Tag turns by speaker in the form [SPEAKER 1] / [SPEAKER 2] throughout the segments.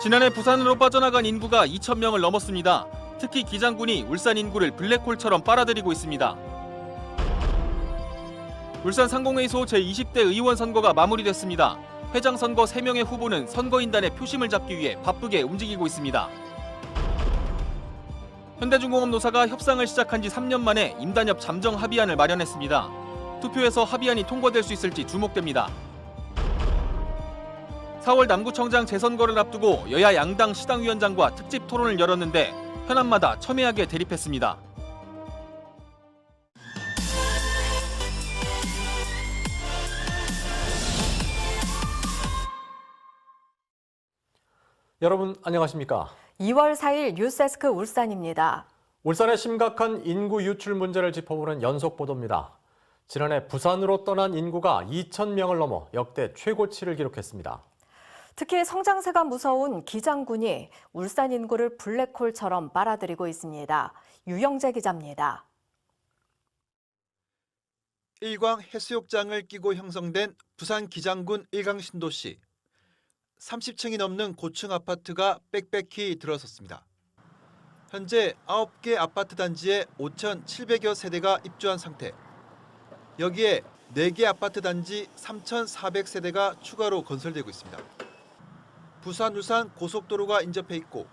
[SPEAKER 1] 지난해 부산으로 빠져나간 인구가 2,000명을 넘었습니다. 특히 기장군이 울산 인구를 블랙홀처럼 빨아들이고 있습니다. 울산 상공회의소 제20대 의원 선거가 마무리됐습니다. 회장 선거 3명의 후보는 선거인단의 표심을 잡기 위해 바쁘게 움직이고 있습니다. 현대중공업 노사가 협상을 시작한 지 3년 만에 임단협 잠정 합의안을 마련했습니다. 투표에서 합의안이 통과될 수 있을지 주목됩니다. 4월 남구청장 재선거를 앞두고 여야 양당 시당위원장과 특집 토론을 열었는데 현안마다 첨예하게 대립했습니다.
[SPEAKER 2] 여러분 안녕하십니까?
[SPEAKER 3] 2월 4일 뉴스데스크 울산입니다.
[SPEAKER 2] 울산의 심각한 인구 유출 문제를 짚어보는 연속 보도입니다. 지난해 부산으로 떠난 인구가 2,000명을 넘어 역대 최고치를 기록했습니다.
[SPEAKER 3] 특히 성장세가 무서운 기장군이 울산 인구를 블랙홀처럼 빨아들이고 있습니다. 유영재 기자입니다.
[SPEAKER 4] 일광 해수욕장을 끼고 형성된 부산 기장군 일광신도시. 30층이 넘는 고층 아파트가 빽빽히 들어섰습니다. 현재 9개 아파트 단지에 5,700여 세대가 입주한 상태. 여기에 4개 아파트 단지 3,400세대가 추가로 건설되고 있습니다. 부산 울산 고속도로가 인접해 있고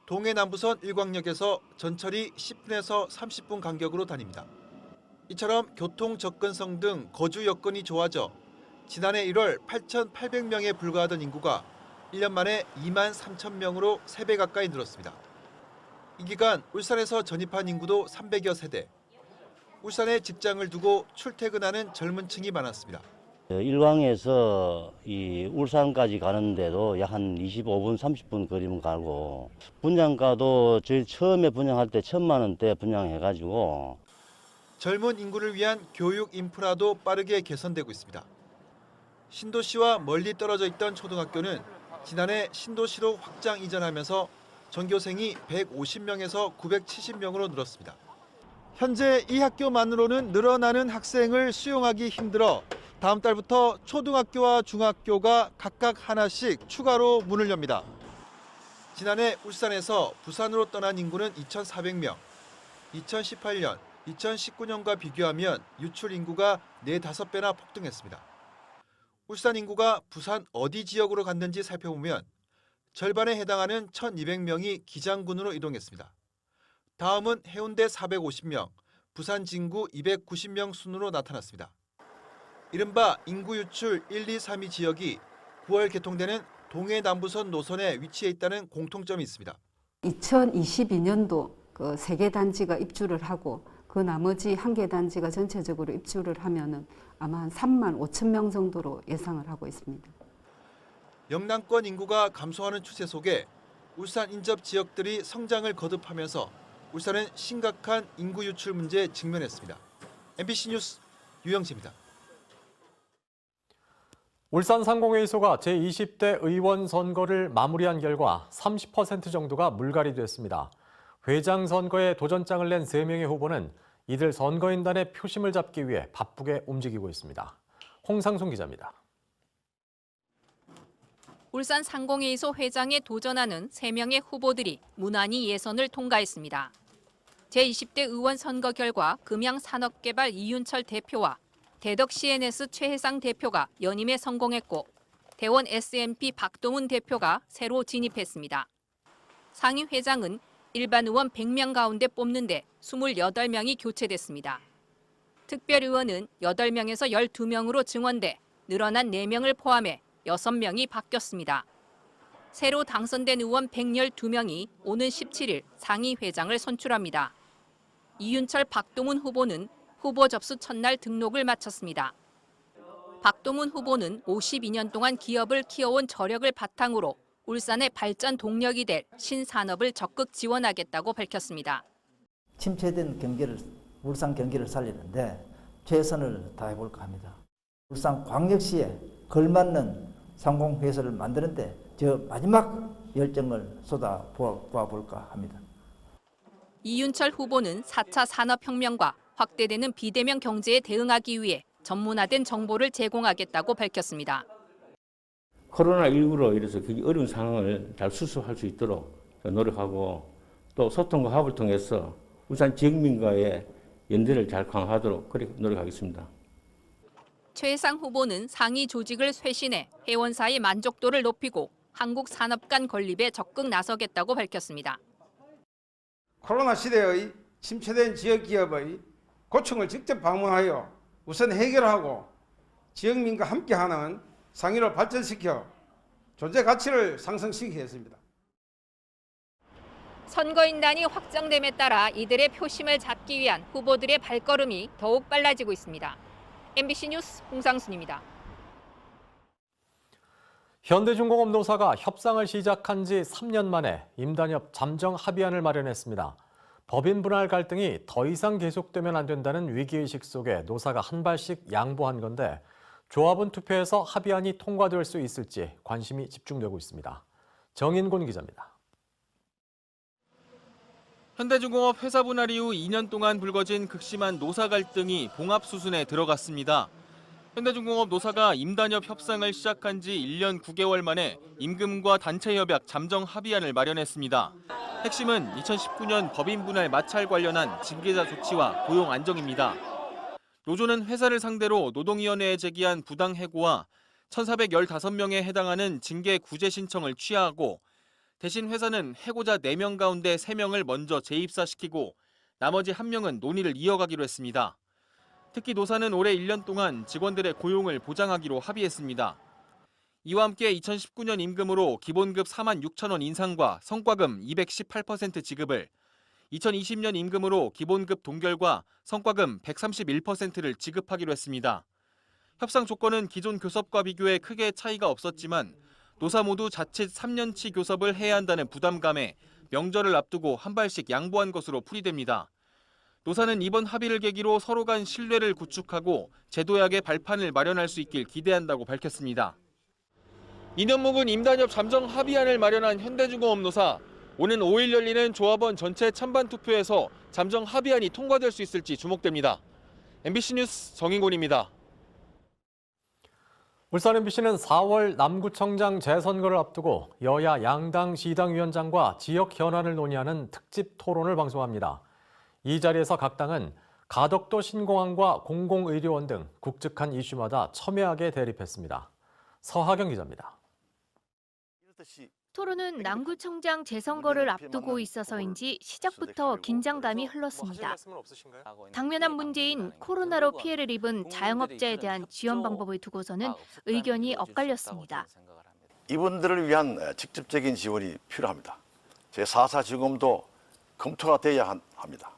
[SPEAKER 4] 동해남부선 일광역에서 전철이 10분에서 30분 간격으로 다닙니다. 이처럼 교통 접근성 등 거주 여건이 좋아져 지난해 1월 8,800명에 불과하던 인구가 1년 만에 2만 3천 명으로 3배 가까이 늘었습니다. 이 기간 울산에서 전입한 인구도 300여 세대. 울산에 직장을 두고 출퇴근하는 젊은 층이 많았습니다.
[SPEAKER 5] 일광에서 이 울산까지 가는데도 약 한 25분, 30분 거리면 가고 분양가도 저희 처음에 분양할 때 1,000만 원대 분양해가지고
[SPEAKER 4] 젊은 인구를 위한 교육 인프라도 빠르게 개선되고 있습니다. 신도시와 멀리 떨어져 있던 초등학교는 지난해 신도시로 확장 이전하면서 전교생이 150명에서 970명으로 늘었습니다. 현재 이 학교만으로는 늘어나는 학생을 수용하기 힘들어 다음 달부터 초등학교와 중학교가 각각 하나씩 추가로 문을 엽니다. 지난해 울산에서 부산으로 떠난 인구는 2,400명. 2018년, 2019년과 비교하면 유출 인구가 4, 5배나 폭등했습니다. 울산 인구가 부산 어디 지역으로 갔는지 살펴보면 절반에 해당하는 1,200명이 기장군으로 이동했습니다. 다음은 해운대 450명, 부산 진구 290명 순으로 나타났습니다. 이른바 인구 유출 1, 2, 3위 지역이 9월 개통되는 동해남부선 노선에 위치해 있다는 공통점이 있습니다.
[SPEAKER 6] 2022년도 그 3개 단지가 입주를 하고 그 나머지 1개 단지가 전체적으로 입주를 하면은 아마 한 3만 5천 명 정도로 예상을 하고 있습니다.
[SPEAKER 4] 영남권 인구가 감소하는 추세 속에 울산 인접 지역들이 성장을 거듭하면서 울산은 심각한 인구 유출 문제에 직면했습니다. MBC 뉴스 유영재입니다.
[SPEAKER 2] 울산 상공회의소가 제20대 의원 선거를 마무리한 결과 30% 정도가 물갈이 됐습니다. 회장 선거에 도전장을 낸 3명의 후보는 이들 선거인단의 표심을 잡기 위해 바쁘게 움직이고 있습니다. 홍상순 기자입니다.
[SPEAKER 7] 울산 상공회의소 회장에 도전하는 3명의 후보들이 무난히 예선을 통과했습니다. 제20대 의원 선거 결과 금양산업개발 이윤철 대표와 대덕 CNS 최혜상 대표가 연임에 성공했고 대원 SMP 박동훈 대표가 새로 진입했습니다. 상임 회장은 일반 의원 100명 가운데 뽑는데 28명이 교체됐습니다. 특별의원은 8명에서 12명으로 증원돼 늘어난 4명을 포함해 6명이 바뀌었습니다. 새로 당선된 의원 112명이 오는 17일 상임 회장을 선출합니다. 이윤철 박동훈 후보는 후보 접수 첫날 등록을 마쳤습니다. 박동훈 후보는 52년 동안 기업을 키워온 저력을 바탕으로 울산의 발전 동력이 될 신산업을 적극 지원하겠다고 밝혔습니다.
[SPEAKER 8] 침체된 울산 경기를 살리는데 최선을 다해볼까 합니다. 울산 광역시에 걸맞는 상공회의소를 만드는데 저 마지막 열정을 쏟아부어볼까 합니다.
[SPEAKER 7] 이윤철 후보는 4차 산업혁명과 확대되는 비대면 경제에 대응하기 위해 전문화된 정보를 제공하겠다고 밝혔습니다.
[SPEAKER 9] 코로나19로 인해서 그 어려운 상황을 잘 수습할 수 있도록 노력하고 또 소통과 합을 통해서 울산 지역민과의 연대를 잘 강화하도록 그렇게 노력하겠습니다.
[SPEAKER 7] 최혜상 후보는 상위 조직을 쇄신해 회원사의 만족도를 높이고 한국 산업 간 건립에 적극 나서겠다고 밝혔습니다.
[SPEAKER 10] 코로나 시대의 침체된 지역기업의 고충을 직접 방문하여 우선 해결하고 지역민과 함께하는 상위를 발전시켜 존재 가치를 상승시키겠습니다.
[SPEAKER 7] 선거인단이 확정됨에 따라 이들의 표심을 잡기 위한 후보들의 발걸음이 더욱 빨라지고 있습니다. MBC 뉴스 홍상순입니다.
[SPEAKER 2] 현대중공업 노사가 협상을 시작한 지 3년 만에 임단협 잠정 합의안을 마련했습니다. 법인 분할 갈등이 더 이상 계속되면 안 된다는 위기의식 속에 노사가 한 발씩 양보한 건데 조합원 투표에서 합의안이 통과될 수 있을지 관심이 집중되고 있습니다. 정인곤 기자입니다.
[SPEAKER 1] 현대중공업 회사 분할 이후 2년 동안 불거진 극심한 노사 갈등이 봉합 수순에 들어갔습니다. 현대중공업 노사가 임단협 협상을 시작한 지 1년 9개월 만에 임금과 단체 협약 잠정 합의안을 마련했습니다. 핵심은 2019년 법인 분할 마찰 관련한 징계자 조치와 고용 안정입니다. 노조는 회사를 상대로 노동위원회에 제기한 부당 해고와 1,415명에 해당하는 징계 구제 신청을 취하하고 대신 회사는 해고자 4명 가운데 3명을 먼저 재입사시키고 나머지 1명은 논의를 이어가기로 했습니다. 특히 노사는 올해 1년 동안 직원들의 고용을 보장하기로 합의했습니다. 이와 함께 2019년 임금으로 기본급 46,000원 인상과 성과금 218% 지급을, 2020년 임금으로 기본급 동결과 성과금 131%를 지급하기로 했습니다. 협상 조건은 기존 교섭과 비교해 크게 차이가 없었지만 노사 모두 자칫 3년치 교섭을 해야 한다는 부담감에 명절을 앞두고 한 발씩 양보한 것으로 풀이됩니다. 노사는 이번 합의를 계기로 서로 간 신뢰를 구축하고 제도약의 발판을 마련할 수 있길 기대한다고 밝혔습니다. 2년 묵은 임단협 잠정 합의안을 마련한 현대중공업 노사. 오는 5일 열리는 조합원 전체 찬반 투표에서 잠정 합의안이 통과될 수 있을지 주목됩니다. MBC 뉴스 정인곤입니다.
[SPEAKER 2] 울산 MBC는 4월 남구청장 재선거를 앞두고 여야 양당 시당위원장과 지역 현안을 논의하는 특집 토론을 방송합니다. 이 자리에서 각 당은 가덕도 신공항과 공공의료원 등 굵직한 이슈마다 첨예하게 대립했습니다. 서하경 기자입니다.
[SPEAKER 11] 토론은 남구청장 재선거를 앞두고 있어서인지 시작부터 긴장감이 흘렀습니다. 당면한 문제인 코로나로 피해를 입은 자영업자에 대한 지원 방법을 두고서는 의견이 엇갈렸습니다.
[SPEAKER 12] 이분들을 위한 직접적인 지원이 필요합니다. 제4사 지원금도 검토가 돼야 합니다.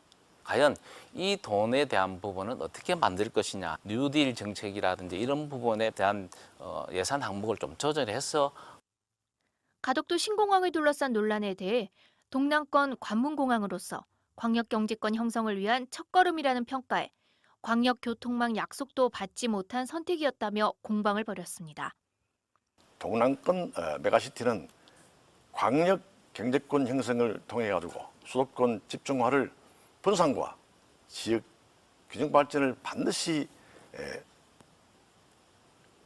[SPEAKER 13] 과연 이 돈에 대한 부분은 어떻게 만들 것이냐, 뉴딜 정책이라든지 이런 부분에 대한 예산 항목을 좀 조절해서
[SPEAKER 11] 가덕도 신공항을 둘러싼 논란에 대해 동남권 관문공항으로서 광역경제권 형성을 위한 첫걸음이라는 평가에 광역교통망 약속도 받지 못한 선택이었다며 공방을 벌였습니다.
[SPEAKER 12] 동남권 메가시티는 광역 경제권 형성을 통해 가지고 수도권 집중화를 분산과 지역 균형 발전을 반드시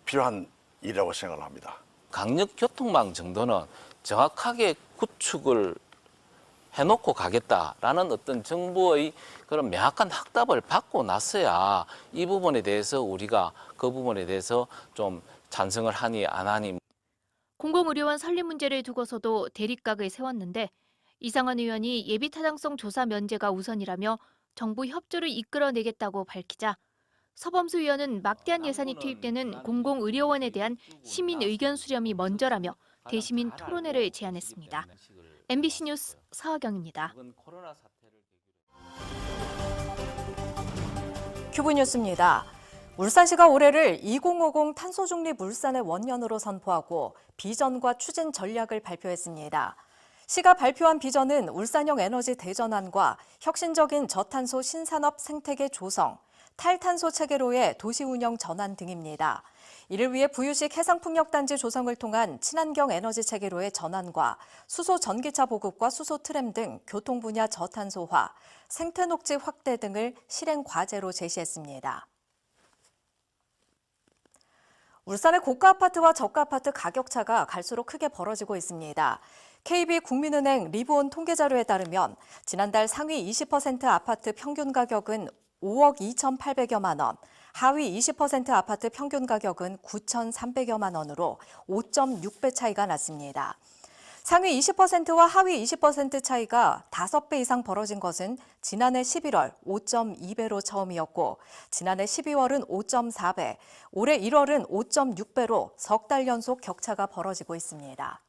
[SPEAKER 12] 필요한 일이라고 생각을 합니다.
[SPEAKER 13] 강력교통망 정도는 정확하게 구축을 해놓고 가겠다라는 어떤 정부의 그런 명확한 확답을 받고 나서야 이 부분에 대해서 우리가 그 부분에 대해서 좀 찬성을 하니 안 하니.
[SPEAKER 11] 공공의료원 설립 문제를 두고서도 대립각을 세웠는데 이상원 의원이 예비타당성 조사 면제가 우선이라며 정부 협조를 이끌어내겠다고 밝히자 서범수 의원은 막대한 예산이 투입되는 공공의료원에 대한 시민 의견 수렴이 먼저라며 대시민 토론회를 제안했습니다. MBC 뉴스 서하경입니다.
[SPEAKER 3] 큐브 뉴스입니다. 울산시가 올해를 2050 탄소중립 울산의 원년으로 선포하고 비전과 추진 전략을 발표했습니다. 시가 발표한 비전은 울산형 에너지 대전환과 혁신적인 저탄소 신산업 생태계 조성, 탈탄소 체계로의 도시 운영 전환 등입니다. 이를 위해 부유식 해상풍력단지 조성을 통한 친환경 에너지 체계로의 전환과 수소 전기차 보급과 수소 트램 등 교통 분야 저탄소화, 생태녹지 확대 등을 실행 과제로 제시했습니다. 울산의 고가 아파트와 저가 아파트 가격 차가 갈수록 크게 벌어지고 있습니다. KB국민은행 리브온 통계자료에 따르면 지난달 상위 20% 아파트 평균 가격은 5억 2,800여만 원, 하위 20% 아파트 평균 가격은 9,300여만 원으로 5.6배 차이가 났습니다. 상위 20%와 하위 20% 차이가 5배 이상 벌어진 것은 지난해 11월 5.2배로 처음이었고 지난해 12월은 5.4배, 올해 1월은 5.6배로 석 달 연속 격차가 벌어지고 있습니다.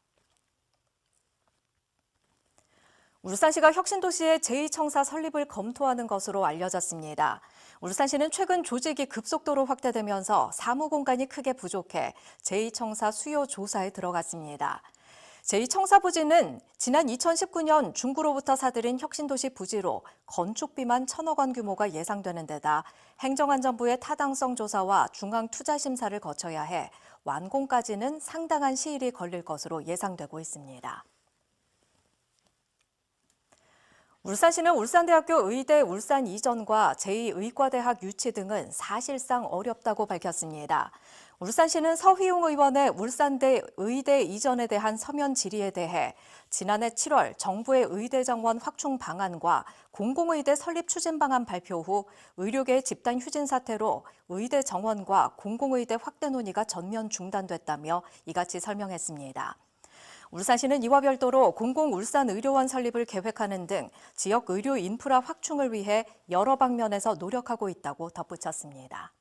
[SPEAKER 3] 울산시가 혁신도시의 제2청사 설립을 검토하는 것으로 알려졌습니다. 울산시는 최근 조직이 급속도로 확대되면서 사무공간이 크게 부족해 제2청사 수요 조사에 들어갔습니다. 제2청사 부지는 지난 2019년 중구로부터 사들인 혁신도시 부지로 건축비만 1,000억 원 규모가 예상되는 데다 행정안전부의 타당성 조사와 중앙투자심사를 거쳐야 해 완공까지는 상당한 시일이 걸릴 것으로 예상되고 있습니다. 울산시는 울산대학교 의대 울산 이전과 제2의과대학 유치 등은 사실상 어렵다고 밝혔습니다. 울산시는 서희웅 의원의 울산대 의대 이전에 대한 서면 질의에 대해 지난해 7월 정부의 의대 정원 확충 방안과 공공의대 설립 추진 방안 발표 후 의료계의 집단 휴진 사태로 의대 정원과 공공의대 확대 논의가 전면 중단됐다며 이같이 설명했습니다. 울산시는 이와 별도로 공공울산의료원 설립을 계획하는 등 지역 의료 인프라 확충을 위해 여러 방면에서 노력하고 있다고 덧붙였습니다.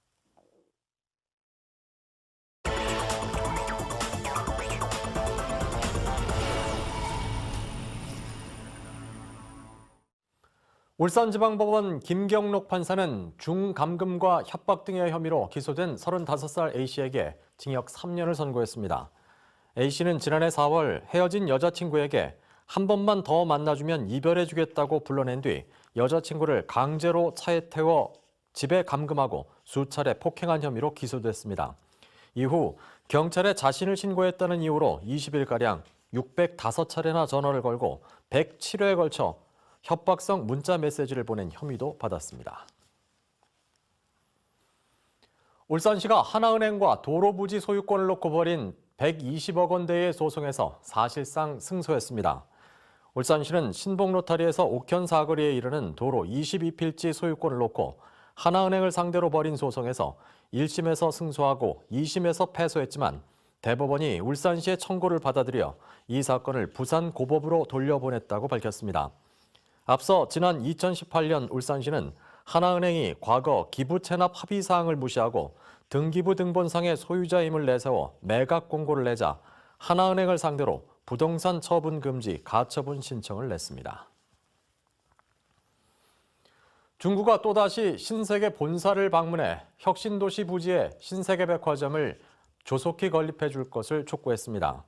[SPEAKER 2] 울산지방법원 김경록 판사는 중감금과 협박 등의 혐의로 기소된 35살 A씨에게 징역 3년을 선고했습니다. A씨는 지난해 4월 헤어진 여자친구에게 한 번만 더 만나주면 이별해주겠다고 불러낸 뒤 여자친구를 강제로 차에 태워 집에 감금하고 수차례 폭행한 혐의로 기소됐습니다. 이후 경찰에 자신을 신고했다는 이유로 20일가량 605차례나 전화를 걸고 107회에 걸쳐 협박성 문자 메시지를 보낸 혐의도 받았습니다. 울산시가 하나은행과 도로부지 소유권을 놓고 벌인 120억 원대의 소송에서 사실상 승소했습니다. 울산시는 신봉로타리에서 옥현 사거리에 이르는 도로 22필지 소유권을 놓고 하나은행을 상대로 벌인 소송에서 1심에서 승소하고 2심에서 패소했지만 대법원이 울산시의 청구를 받아들여 이 사건을 부산고법으로 돌려보냈다고 밝혔습니다. 앞서 지난 2018년 울산시는 하나은행이 과거 기부 체납 합의 사항을 무시하고 등기부 등본상의 소유자임을 내세워 매각 공고를 내자 하나은행을 상대로 부동산 처분 금지 가처분 신청을 냈습니다. 중구가 또다시 신세계 본사를 방문해 혁신도시 부지에 신세계백화점을 조속히 건립해 줄 것을 촉구했습니다.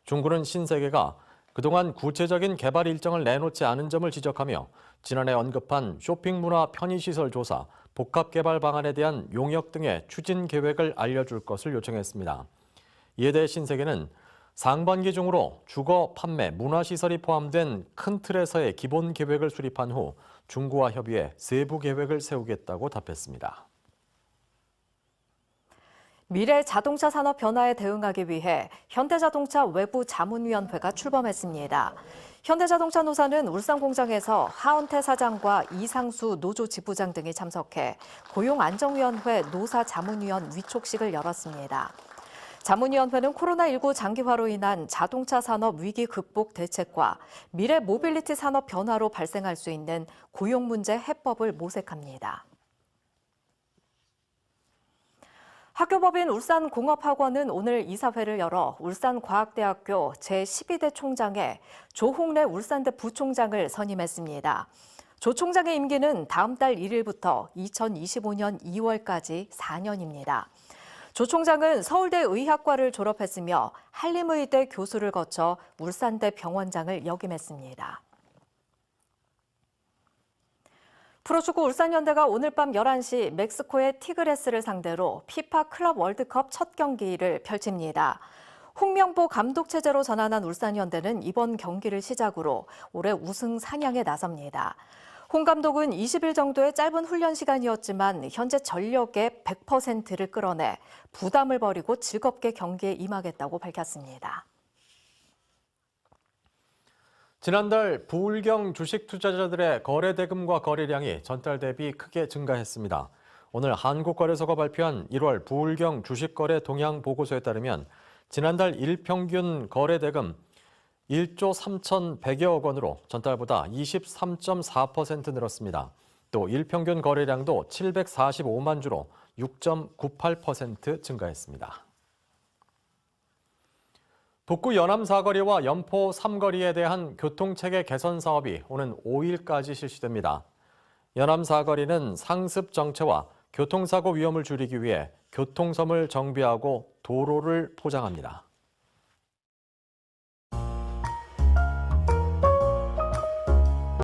[SPEAKER 2] 중구는 신세계가 그동안 구체적인 개발 일정을 내놓지 않은 점을 지적하며 지난해 언급한 쇼핑문화 편의시설 조사, 복합개발 방안에 대한 용역 등의 추진 계획을 알려줄 것을 요청했습니다. 이에 대해 신세계는 상반기 중으로 주거, 판매, 문화시설이 포함된 큰 틀에서의 기본 계획을 수립한 후 중구와 협의해 세부 계획을 세우겠다고 답했습니다.
[SPEAKER 3] 미래 자동차 산업 변화에 대응하기 위해 현대자동차 외부 자문위원회가 출범했습니다. 현대자동차 노사는 울산 공장에서 하은태 사장과 이상수 노조 지부장 등이 참석해 고용안정위원회 노사 자문위원 위촉식을 열었습니다. 자문위원회는 코로나19 장기화로 인한 자동차 산업 위기 극복 대책과 미래 모빌리티 산업 변화로 발생할 수 있는 고용 문제 해법을 모색합니다. 학교법인 울산공업학원은 오늘 이사회를 열어 울산과학대학교 제12대 총장에 조홍래 울산대 부총장을 선임했습니다. 조 총장의 임기는 다음 달 1일부터 2025년 2월까지 4년입니다. 조 총장은 서울대 의학과를 졸업했으며 한림의대 교수를 거쳐 울산대 병원장을 역임했습니다. 프로축구 울산현대가 오늘 밤 11시 멕시코의 티그레스를 상대로 피파 클럽 월드컵 첫 경기를 펼칩니다. 홍명보 감독 체제로 전환한 울산현대는 이번 경기를 시작으로 올해 우승 사냥에 나섭니다. 홍 감독은 20일 정도의 짧은 훈련 시간이었지만 현재 전력의 100%를 끌어내 부담을 버리고 즐겁게 경기에 임하겠다고 밝혔습니다.
[SPEAKER 2] 지난달 부울경 주식 투자자들의 거래 대금과 거래량이 전달 대비 크게 증가했습니다. 오늘 한국거래소가 발표한 1월 부울경 주식거래 동향 보고서에 따르면 지난달 일평균 거래 대금 1조 3,100여억 원으로 전달보다 23.4% 늘었습니다. 또 일평균 거래량도 745만 주로 6.98% 증가했습니다. 북구 연암 사거리와 연포 3거리에 대한 교통체계 개선 사업이 오는 5일까지 실시됩니다. 연암 사거리는 상습 정체와 교통사고 위험을 줄이기 위해 교통섬을 정비하고 도로를 포장합니다.